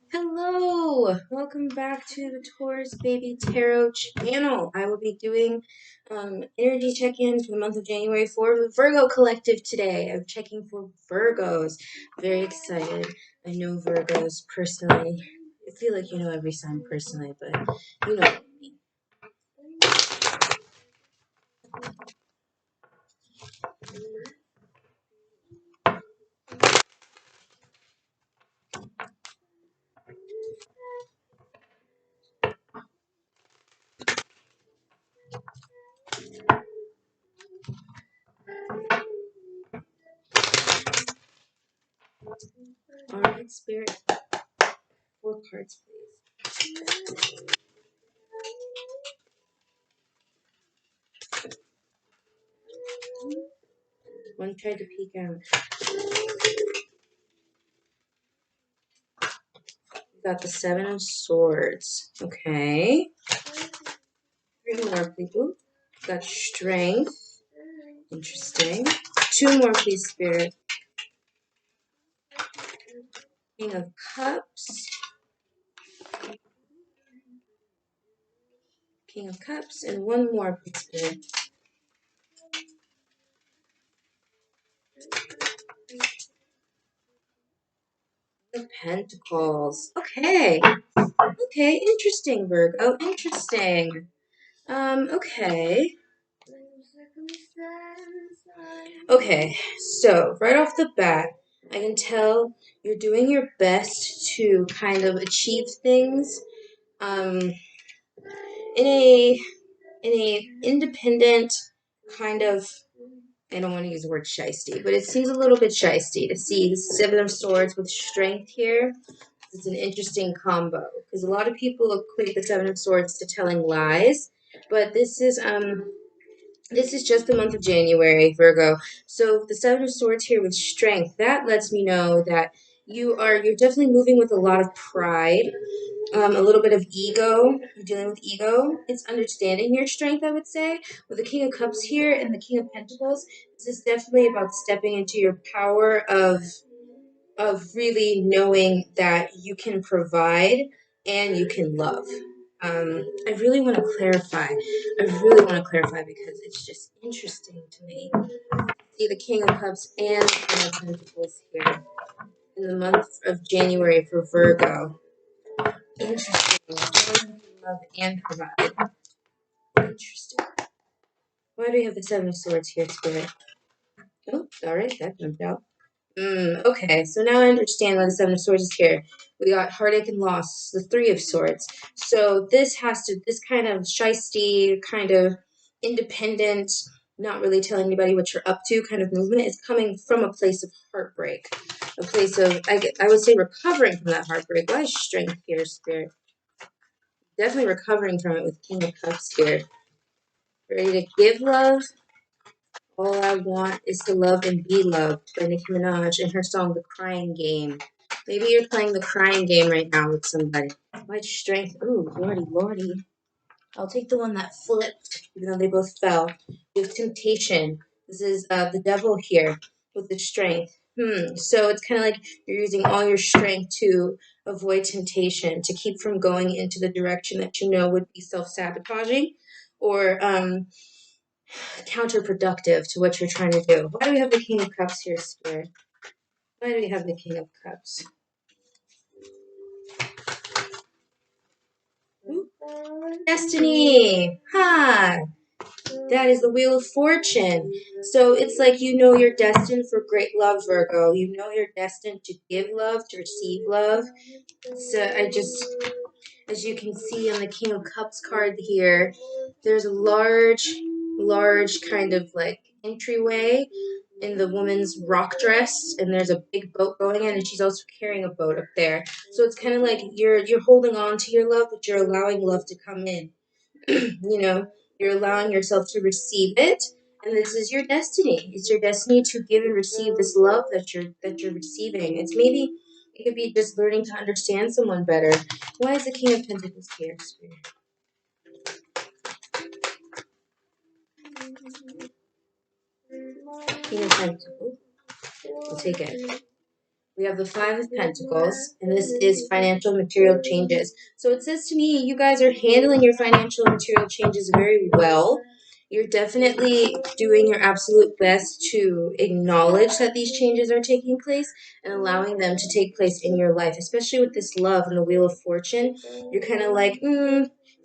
Hello! Welcome back to the Taurus Baby Tarot channel. I will be doing energy check-ins for the month of January for the Virgo Collective today. I'm checking for Virgos. Very excited. I know Virgos personally. I feel like you know every sign personally, but you know what I mean. Alright, Spirit. 4 cards, please. One tried to peek out. Got the 7 of Swords. Okay. 3 more, please. Ooh. Got Strength. Interesting. 2 more, please, Spirit. King of Cups. King of Cups. And 1 more, please, Spirit. The Pentacles. Okay. Okay, interesting, Virgo. Interesting. Okay. Okay, so right off the bat, I can tell you're doing your best to kind of achieve things in a independent kind of, I don't want to use the word shisty, but it seems a little bit shisty to see the 7 of Swords with Strength here. It's an interesting combo because a lot of people equate the 7 of Swords to telling lies, but this is just the month of January, Virgo. So the 7 of Swords here with Strength, that lets me know that you're definitely moving with a lot of pride, a little bit of ego. You're dealing with ego. It's understanding your strength, I would say. With the King of Cups here and the King of Pentacles, this is definitely about stepping into your power of really knowing that you can provide and you can love. I really want to clarify. Because it's just interesting to me. See the King of Cups and the King of Pentacles here in the month of January for Virgo. Interesting. Love and provide. Interesting. Why do we have the 7 of Swords here, Spirit? Oh, alright, that jumped out. Okay, so now I understand why the 7 of Swords is here. We got heartache and loss, the 3 of Swords. So this kind of shisty, kind of independent, not really telling anybody what you're up to kind of movement is coming from a place of heartbreak. A place of, I would say, recovering from that heartbreak. Why is Strength here, Spirit? Definitely recovering from it with King of Cups here. Ready to give love? All I want is to love and be loved by Nicki Minaj in her song The Crying Game. Maybe you're playing the crying game right now with somebody. White Strength. Ooh, lordy, lordy. I'll take the one that flipped, even though they both fell. With Temptation. This is the devil here with the Strength. So it's kind of like you're using all your strength to avoid temptation, to keep from going into the direction that you know would be self-sabotaging or counterproductive to what you're trying to do. Why do we have the King of Cups here, Spirit? Why do we have the King of Cups? Ooh. Destiny! Ha! That is the Wheel of Fortune. So it's like you know you're destined for great love, Virgo. You know you're destined to give love, to receive love. So as you can see on the King of Cups card here, there's a large kind of like entryway in the woman's rock dress, and there's a big boat going in, and she's also carrying a boat up there. So it's kind of like you're holding on to your love, but you're allowing love to come in. You know, you're allowing yourself to receive it, and this is your destiny. It's your destiny to give and receive this love that you're receiving. It could be just learning to understand someone better. Why is the King of Pentacles here, Spirit? King of Pentacles. We'll take it. We have the Five of Pentacles, and this is financial material changes. So it says to me, you guys are handling your financial and material changes very well. You're definitely doing your absolute best to acknowledge that these changes are taking place and allowing them to take place in your life, especially with this love and the Wheel of Fortune. You're kind of like,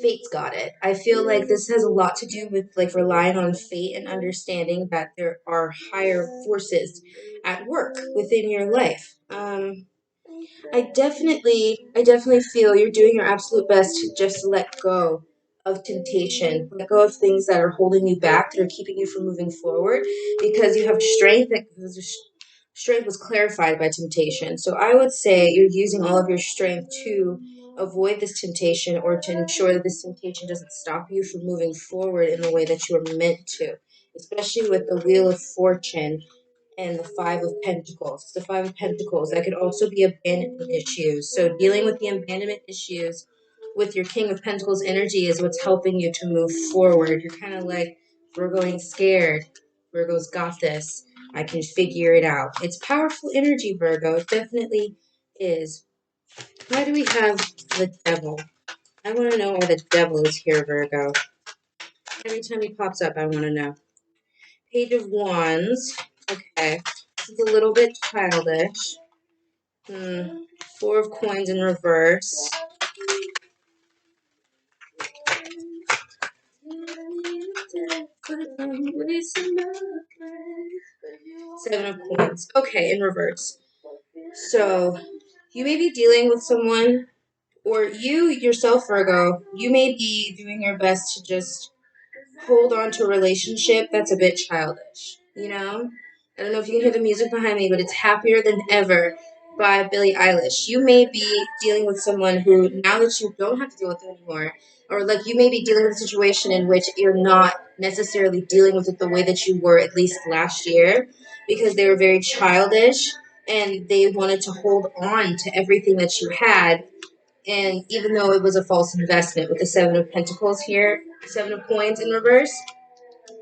fate's got it. I feel like this has a lot to do with like relying on fate and understanding that there are higher forces at work within your life. I definitely feel you're doing your absolute best to just let go of temptation, let go of things that are holding you back, that are keeping you from moving forward, because you have strength. Strength was clarified by temptation. So I would say you're using all of your strength to avoid this temptation, or to ensure that this temptation doesn't stop you from moving forward in the way that you are meant to, especially with the Wheel of Fortune and the Five of Pentacles. The Five of Pentacles, that could also be abandonment issues. So dealing with the abandonment issues with your King of Pentacles energy is what's helping you to move forward. You're kind of like, Virgoing scared. Virgo's got this. I can figure it out. It's powerful energy, Virgo. It definitely is. Why do we have the Devil? I want to know why the Devil is here, Virgo. Every time he pops up, I want to know. Page of Wands. Okay. This is a little bit childish. Four of Coins in reverse. Seven of Coins. Okay, in reverse. So, you may be dealing with someone, or you yourself, Virgo, you may be doing your best to just hold on to a relationship that's a bit childish, you know? I don't know if you can hear the music behind me, but it's Happier Than Ever by Billie Eilish. You may be dealing with someone who, now that you don't have to deal with it anymore, or like you may be dealing with a situation in which you're not necessarily dealing with it the way that you were at least last year, because they were very childish and they wanted to hold on to everything that you had. And even though it was a false investment with the Seven of Pentacles here, Seven of Coins in reverse,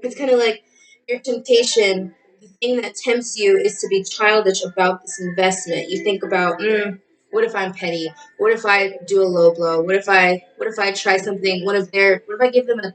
it's kind of like your temptation, the thing that tempts you is to be childish about this investment. You think about, what if I'm petty? What if I do a low blow? What if I try something? What if I give them a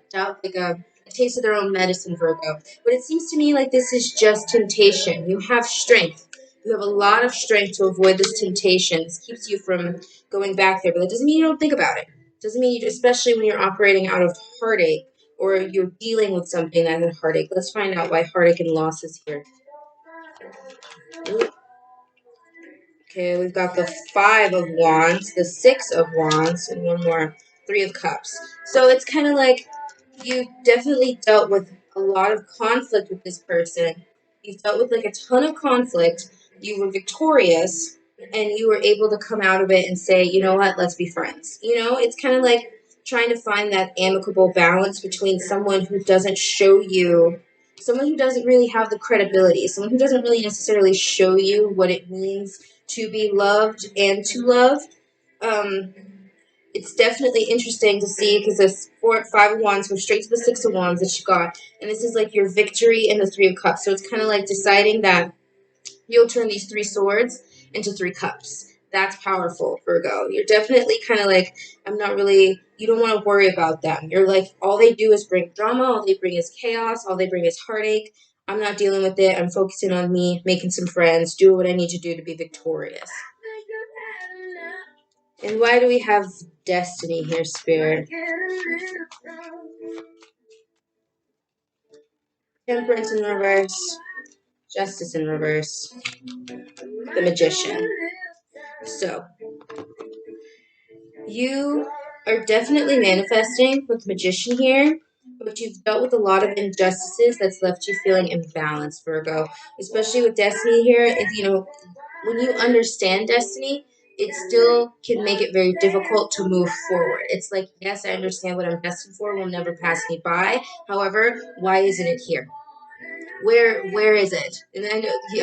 taste of their own medicine, Virgo? But it seems to me like this is just temptation. You have strength. You have a lot of strength to avoid this temptation. This keeps you from going back there, but that doesn't mean you don't think about it. It doesn't mean you, especially when you're operating out of heartache, or you're dealing with something that has heartache. Let's find out why heartache and loss is here. Okay, we've got the Five of Wands, the Six of Wands, and one more, Three of Cups. So it's kind of like you definitely dealt with a lot of conflict with this person. You've dealt with like a ton of conflict. You were victorious, and you were able to come out of it and say, you know what, let's be friends. You know, it's kind of like trying to find that amicable balance between someone who doesn't show you, someone who doesn't really have the credibility, someone who doesn't really necessarily show you what it means to be loved and to love. Um, it's definitely interesting to see, because this Five of Wands goes straight to the Six of Wands that you got, and this is like your victory in the Three of Cups. So it's kind of like deciding that you'll turn these three swords into three cups. That's powerful, Virgo. You're definitely kind of like, you don't want to worry about them. You're like, all they do is bring drama, all they bring is chaos, all they bring is heartache. I'm not dealing with it. I'm focusing on me, making some friends, doing what I need to do to be victorious. And why do we have Destiny here, Spirit? Temperance in reverse, Justice in reverse, the Magician. So, you are definitely manifesting with Magician here, but you've dealt with a lot of injustices that's left you feeling imbalanced, Virgo. Especially with Destiny here, when you understand Destiny, it still can make it very difficult to move forward. It's like, yes, I understand what I'm destined for will never pass me by. However, why isn't it here? Where is it? And I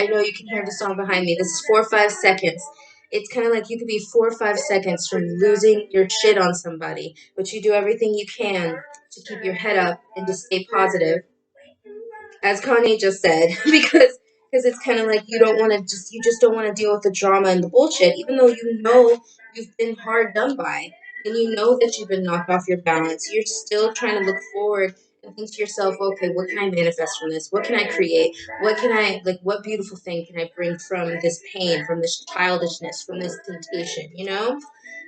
know you can hear the song behind me. This is 4-5 seconds. It's kind of like you could be 4 or 5 seconds from losing your shit on somebody, but you do everything you can to keep your head up and to stay positive, as Kanye just said, because because it's kind of like you just don't want to deal with the drama and the bullshit, even though you know you've been hard done by, and you know that you've been knocked off your balance. You're still trying to look forward and think to yourself, okay, what can I manifest from this? What can I create? What beautiful thing can I bring from this pain, from this childishness, from this temptation, you know?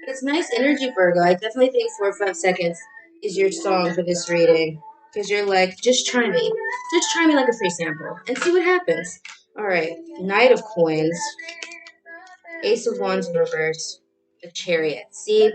It's nice energy, Virgo. I definitely think 4 or 5 seconds is your song for this reading. Because you're like, just try me. Just try me like a free sample and see what happens. All right. Knight of Coins. Ace of Wands in reverse. The Chariot. See?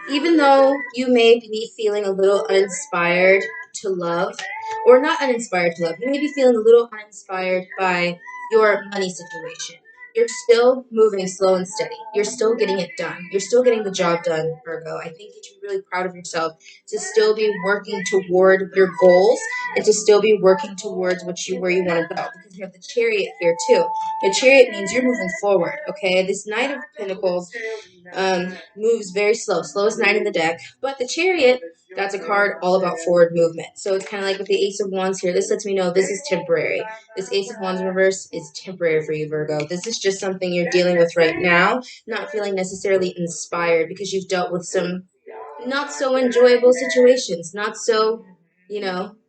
Even though you may be feeling a little uninspired to love, or not uninspired to love, you may be feeling a little uninspired by your money situation. You're still moving slow and steady. You're still getting it done. You're still getting the job done, Virgo. I think that you're really proud of yourself to still be working toward your goals and to still be working towards where you want to go. Because you have the Chariot here too. The Chariot means you're moving forward. Okay, this Knight of Pentacles moves very slow, slowest Knight in the deck. But the Chariot, that's a card all about forward movement. So it's kind of like with the Ace of Wands here. This lets me know this is temporary. This Ace of Wands in reverse is temporary for you, Virgo. This is just something you're dealing with right now, not feeling necessarily inspired because you've dealt with some not so enjoyable situations, not so,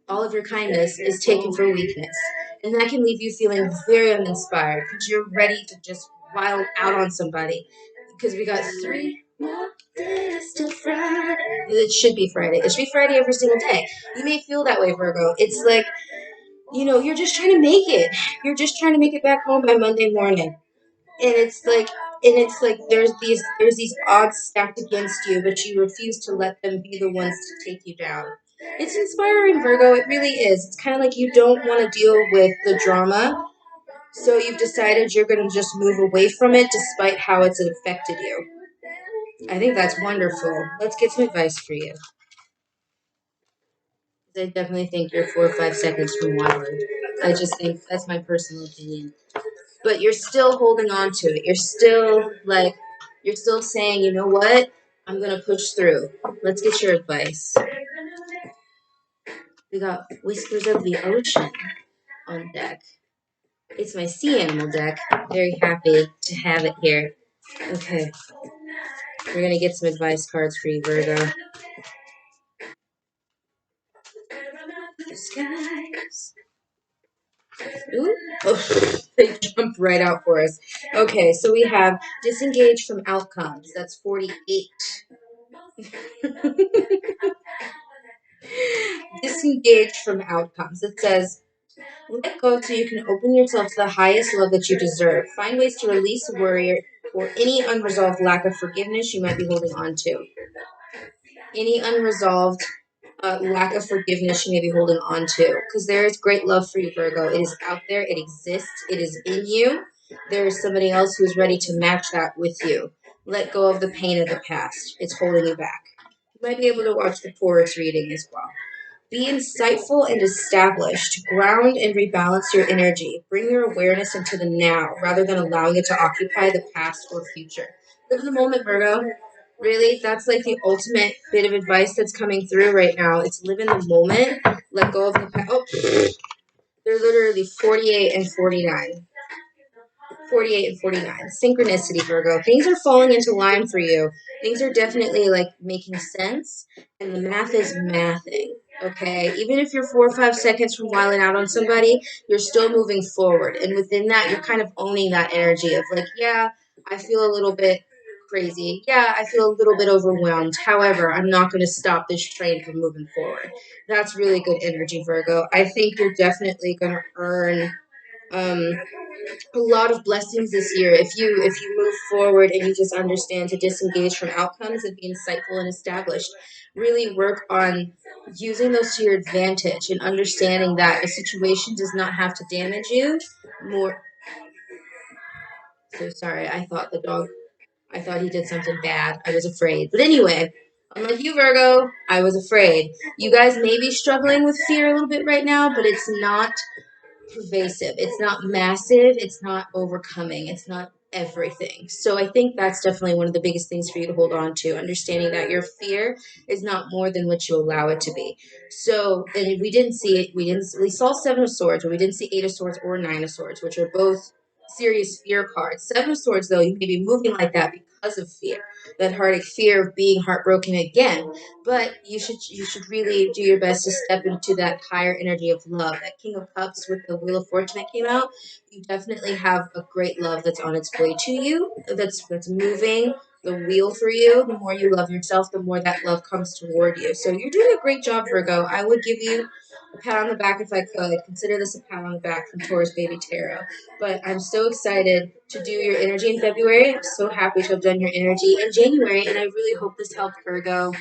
all of your kindness is taken for weakness. And that can leave you feeling very uninspired because you're ready to just wild out on somebody. Because we got 3 more days till Friday. It should be Friday. It should be Friday every single day. You may feel that way, Virgo. It's like, you're just trying to make it. You're just trying to make it back home by Monday morning. And it's like there's these odds stacked against you, but you refuse to let them be the ones to take you down. It's inspiring, Virgo. It really is. It's kind of like you don't want to deal with the drama, so you've decided you're going to just move away from it despite how it's affected you. I think that's wonderful. Let's get some advice for you. I definitely think you're 4 or 5 seconds from Wylin. I just think that's my personal opinion. But you're still holding on to it. You're still saying, you know what? I'm going to push through. Let's get your advice. We got Whispers of the Ocean on deck. It's my sea animal deck. Very happy to have it here. Okay. We're going to get some advice cards for you, Virgo. Skies. Ooh. Oh, they jumped right out for us. Okay, so we have disengage from outcomes. That's 48. Disengage from outcomes. It says, let go so you can open yourself to the highest love that you deserve. Find ways to release worry or any unresolved lack of forgiveness you might be holding on to. Any unresolved lack of forgiveness you may be holding on to. Because there is great love for you, Virgo. It is out there. It exists. It is in you. There is somebody else who's ready to match that with you. Let go of the pain of the past. It's holding you back. You might be able to watch the Taurus reading as well. Be insightful and established. Ground and rebalance your energy. Bring your awareness into the now rather than allowing it to occupy the past or future. Live in the moment, Virgo. Really, that's like the ultimate bit of advice that's coming through right now. It's live in the moment. Let go of the past. Oh, they're literally 48 and 49. 48 and 49. Synchronicity, Virgo. Things are falling into line for you. Things are definitely making sense, and the math is mathing. Okay, even if you're 4 or 5 seconds from wilding out on somebody, you're still moving forward, and within that, you're kind of owning that energy of yeah, I feel a little bit crazy. Yeah, I feel a little bit overwhelmed. However, I'm not going to stop this train from moving forward. That's really good energy, Virgo. I think you're definitely going to earn a lot of blessings this year if you move forward and you just understand to disengage from outcomes and be insightful and established. Really work on using those to your advantage and understanding that a situation does not have to damage you more. So sorry, I thought he did something bad. I was afraid. But anyway, unlike you, Virgo, I was afraid. You guys may be struggling with fear a little bit right now, but it's not pervasive. It's not massive. It's not overcoming. It's not everything. So I think that's definitely one of the biggest things for you to hold on to, understanding that your fear is not more than what you allow it to be. So, and we didn't see it. We saw Seven of Swords, but we didn't see Eight of Swords or Nine of Swords, which are both serious fear cards. Seven of Swords, though, you may be moving like that because of fear, that heartache, fear of being heartbroken again. But you should really do your best to step into that higher energy of love. That King of Cups with the Wheel of Fortune that came out, you definitely have a great love that's on its way to you. That's moving the wheel for you. The more you love yourself, the more that love comes toward you. So you're doing a great job, Virgo. I would give you a pat on the back if I could. Consider this a pat on the back from Taurus Baby Tarot. But I'm so excited to do your energy in February. I'm so happy to have done your energy in January, and I really hope this helped, Virgo.